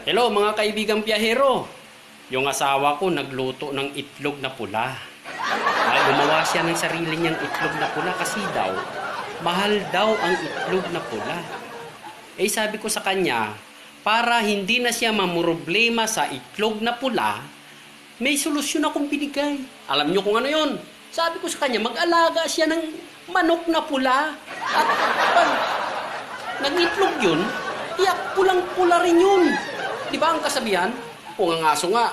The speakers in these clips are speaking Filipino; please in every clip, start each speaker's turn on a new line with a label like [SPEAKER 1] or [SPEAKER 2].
[SPEAKER 1] Hello mga kaibigang biyahero. Yung asawa ko nagluto ng itlog na pula. Gumawa siya ng sarili niyang itlog na pula kasi daw, mahal daw ang itlog na pula. Eh sabi ko sa kanya, para hindi na siya mamroblema sa itlog na pula, may solusyon akong binigay. Alam niyo kung ano yon? Sabi ko sa kanya, mag-alaga siya ng manok na pula. At pag nag-itlog yun, tiyak pulang-pula rin yun. Di ba ang kasabihan? Kung ang aso nga,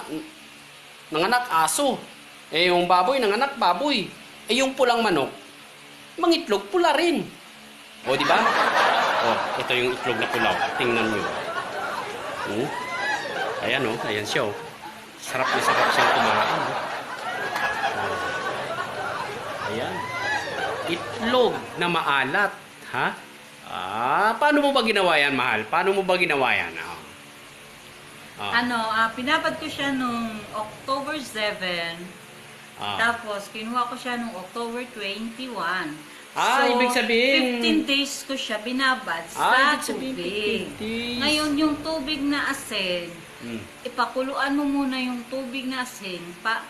[SPEAKER 1] nanganak aso. Eh yung baboy, nanganak baboy. Eh yung pulang manok, mangitlog pula rin. O di ba? O, ito yung itlog na pula. Tingnan nyo. Ayan o, ayan siya o. Sarap na sarap siyang kumain. Ayan. Itlog na maalat. Ha? Paano mo ba ginawa yan, mahal? Paano mo ba ginawa yan?
[SPEAKER 2] Pinapad ko siya nung October 7. Tapos, kinuha ko siya nung October 21.
[SPEAKER 1] Ibig sabihin
[SPEAKER 2] 15 days ko siya binabad sa tubig. Ngayon, yung tubig na asin, ipakuluan mo muna yung tubig na asin,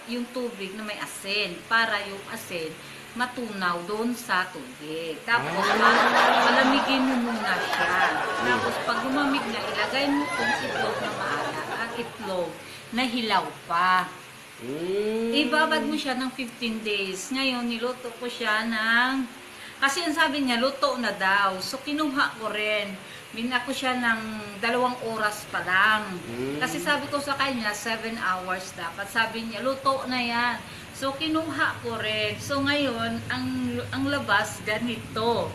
[SPEAKER 2] yung tubig na may asin, para yung asin matunaw doon sa tubig. Tapos, palamigin mo muna siya. Tapos, pag lumamig na, ilagay mo itong itlog na maalat at itlog na hilaw pa. Ibabad mo siya ng 15 days. Ngayon, niluto ko siya ng... Kasi ang sabi niya, luto na daw. So, kinuha ko rin. Minako siya ng 2 oras pa lang. Kasi sabi ko sa kanya, 7 hours dapat. Sabi niya, luto na yan. So, kinuha ko rin. So, ngayon, ang labas, ganito.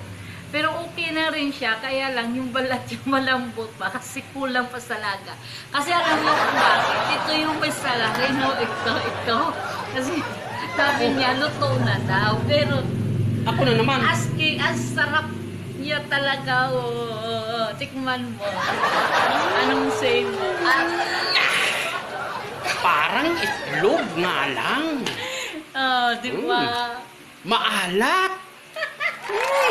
[SPEAKER 2] Pero okay na rin siya, kaya lang yung balat yung malambot pa kasi kulang pa sa laga. Kasi alam mo kung bakit, ito yung may salari, no? Ito. Kasi sabi niya, luto na daw. Pero,
[SPEAKER 1] ako na naman.
[SPEAKER 2] Ang sarap niya talaga. Tikman mo. Anong say mo?
[SPEAKER 1] Parang itlog nga lang.
[SPEAKER 2] Di ba?
[SPEAKER 1] Maalat.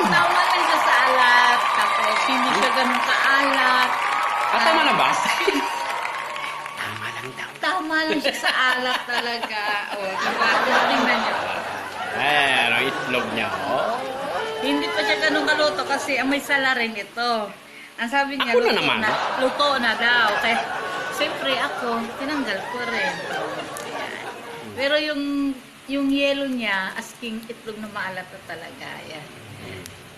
[SPEAKER 2] Tama lang siya sa alat. Tapos, hindi siya ganun kaalat.
[SPEAKER 1] Tama na ba? Tama lang daw.
[SPEAKER 2] Tama lang siya sa alat talaga. Diba? Tingnan niyo.
[SPEAKER 1] Ang itlog niya.
[SPEAKER 2] Hindi pa siya ganun kaluto kasi may sala rin ito. Ang sabi niya,
[SPEAKER 1] Ako na naman.
[SPEAKER 2] Luto na daw. Kaya, siyempre ako, tinanggal ko rin. Ayan. Pero yung yelo niya, asking itlog na maalat na talaga. Ayan.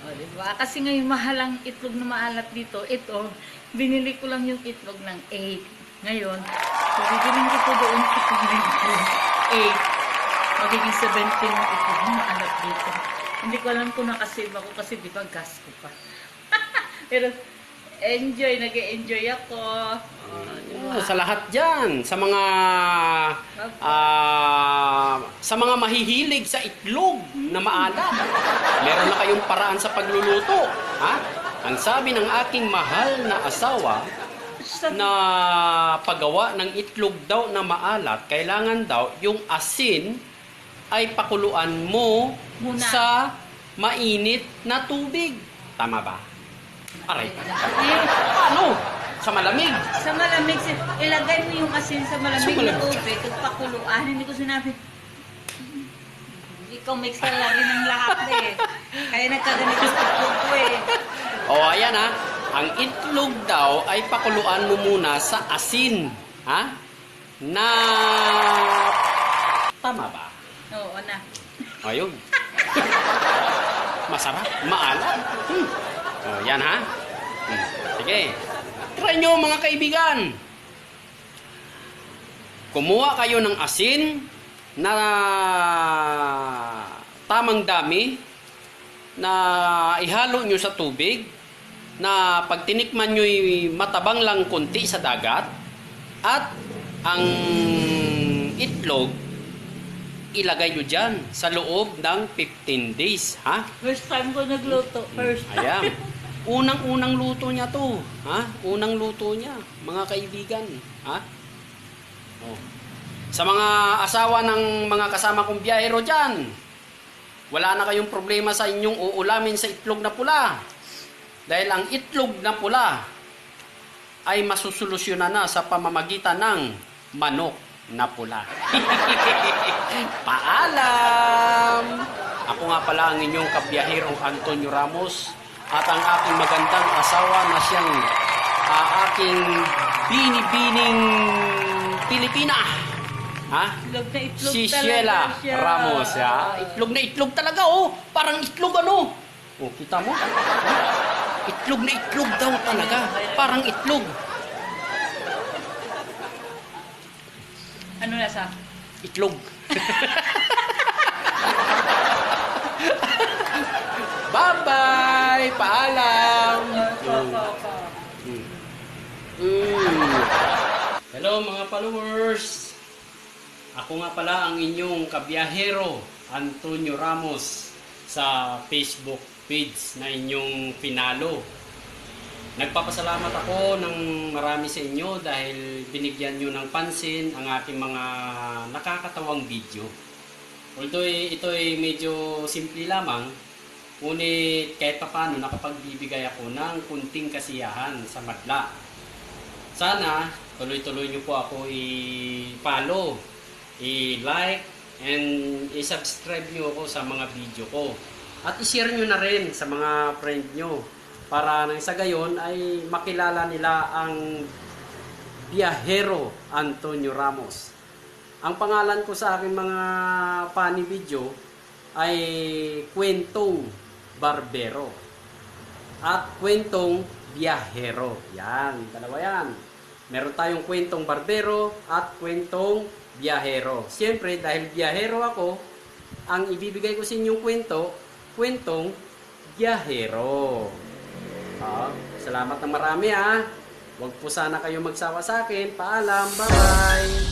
[SPEAKER 2] Diba? Kasi ngayon mahalang itlog na maalat dito. Ito, binili ko lang yung itlog ng 8. Ngayon, bibiling ko doon itlog ng 8. Magiging 17 yung itlog na maalat dito. Hindi ko alam kung nakasave ako kasi di ba gas ko pa. Pero nag-enjoy ako. Diba?
[SPEAKER 1] Sa lahat dyan, sa mga mahihilig sa itlog na maalat, meron na kayong paraan sa pagluluto. Ang sabi ng aking mahal na asawa, na paggawa ng itlog daw na maalat, kailangan daw yung asin ay pakuluan mo muna sa mainit na tubig. Tama ba? Aray. Ano? Sa malamig.
[SPEAKER 2] Sa malamig. Ilagay mo yung asin sa malamig na tubig at pakuluan. Hindi ko sinabi. Ikaw mix na lagi ng lahat eh. Kaya nagkaganito sa itlog ko eh.
[SPEAKER 1] Ayan Ang itlog daw ay pakuluan mo muna sa asin. Na... Tama ba?
[SPEAKER 2] Oo na.
[SPEAKER 1] Ayun. Masarap. Maalat. Yan Sige. Try nyo mga kaibigan. Kumuha kayo ng asin na tamang dami na ihalo nyo sa tubig na pag tinikman nyo'y matabang lang konti sa dagat at ang itlog ilagay nyo dyan sa loob ng 15 days.
[SPEAKER 2] First time ko nagluto.
[SPEAKER 1] Ayan. Unang-unang luto niya to. Unang luto niya, mga kaibigan. Sa mga asawa ng mga kasama kong biyahero dyan, wala na kayong problema sa inyong uulamin sa itlog na pula. Dahil ang itlog na pula, ay masusolusyonan na sa pamamagitan ng manok na pula. Paalam! Ako nga pala ang inyong kabiyahirong Antonio Ramos at ang aking magandang asawa na siyang aking binibining Pilipina. Ha?
[SPEAKER 2] Itlog na itlog
[SPEAKER 1] Si
[SPEAKER 2] talaga
[SPEAKER 1] Sheila
[SPEAKER 2] siya.
[SPEAKER 1] Ramos. Ha? Itlog na itlog talaga, oh. Parang itlog ano. Oh, kita mo? Itlog na itlog daw talaga. Parang itlog.
[SPEAKER 2] Ano nasa?
[SPEAKER 1] Itlog. Bye-bye! Paalam! Hello mga followers! Ako nga pala ang inyong kabiyahero, Antonio Ramos, sa Facebook page na inyong pinalo. Nagpapasalamat ako ng marami sa inyo dahil binigyan nyo ng pansin ang aking mga nakakatawang video. Although ito ay medyo simple lamang, ngunit kahit paano nakapagbibigay ako ng kunting kasiyahan sa madla. Sana tuloy-tuloy nyo po ako i-follow, i-like, and i-subscribe nyo ako sa mga video ko. At i-share nyo na rin sa mga friend nyo para nang sa gayon ay makilala nila ang Biyahero Antonio Ramos. Ang pangalan ko sa aking mga funny video ay Kwentong Barbero at Kwentong Biyahero. Yan, dalawa yan. Meron tayong Kwentong Barbero at Kwentong Biyahero. Siyempre, dahil biyahero ako, ang ibibigay ko sa inyong Kwentong Biyahero. Salamat ng marami ha. Huwag po sana kayo magsawa sa akin. Paalam. Bye-bye.